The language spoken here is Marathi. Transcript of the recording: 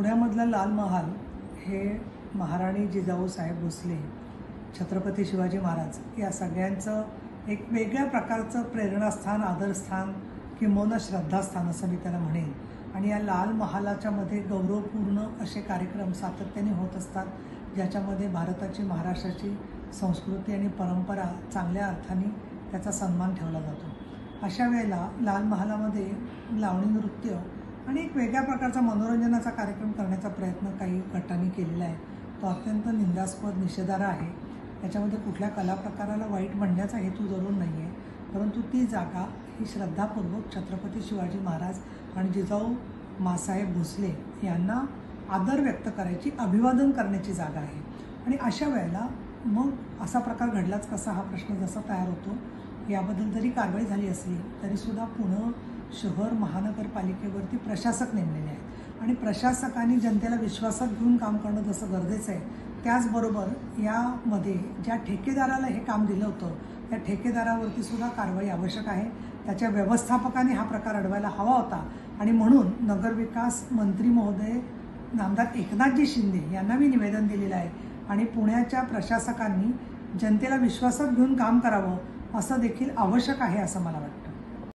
पुण्यामधला लाल महाल हे महाराणी जिजाऊ साहेब भोसले, छत्रपती शिवाजी महाराज या सगळ्यांचं एक वेगळ्या प्रकारचं प्रेरणास्थान, आदरस्थान किंवा श्रद्धास्थान असं मी त्याला म्हणेन. आणि या लाल महालाच्या मध्ये गौरवपूर्ण असे कार्यक्रम सातत्याने होत असतात, ज्याच्यामध्ये भारताची, महाराष्ट्राची संस्कृती आणि परंपरा चांगल्या अर्थाने त्याचा सन्मान ठेवला जातो. अशा वेळेला लाल महालामध्ये लावणी नृत्य आणि एक वेगळ्या प्रकारचा मनोरंजनाचा कार्यक्रम करण्याचा प्रयत्न काही गटांनी केलेला आहे. तो अत्यंत निंदास्पद, निषेधार्ह आहे. त्याच्यामध्ये कुठल्या कला प्रकाराला वाईट म्हणण्याचा हेतू जरूर नाही आहे, परंतु ती जागा ही श्रद्धापूर्वक छत्रपती शिवाजी महाराज आणि जिजाऊ माँसाहेब भोसले यांना आदर व्यक्त करायची, अभिवादन करण्याची जागा आहे. आणि अशा वेळेला मग असा प्रकार घडलाच कसा हा प्रश्न जसा तयार होतो. याबद्दल जरी कारवाई झाली असली तरीसुद्धा पुणे शहर महानगरपालिकेवरती प्रशासक नेमलेले आहेत आणि प्रशासकांनी जनतेला विश्वासात घेऊन काम करणं जसं गरजेचं आहे, त्याचबरोबर यामध्ये ज्या ठेकेदाराला हे काम दिलं होतं त्या ठेकेदारावरती सुद्धा कारवाई आवश्यक आहे. त्याच्या व्यवस्थापकाने हा प्रकार अडवायला हवा होता आणि म्हणून नगरविकास मंत्री महोदय नामदार एकनाथजी शिंदे यांना मी निवेदन दिलेलं आहे आणि पुण्याच्या प्रशासकांनी जनतेला विश्वासात घेऊन काम करावं असं देखील आवश्यक आहे असं मला वाटतं.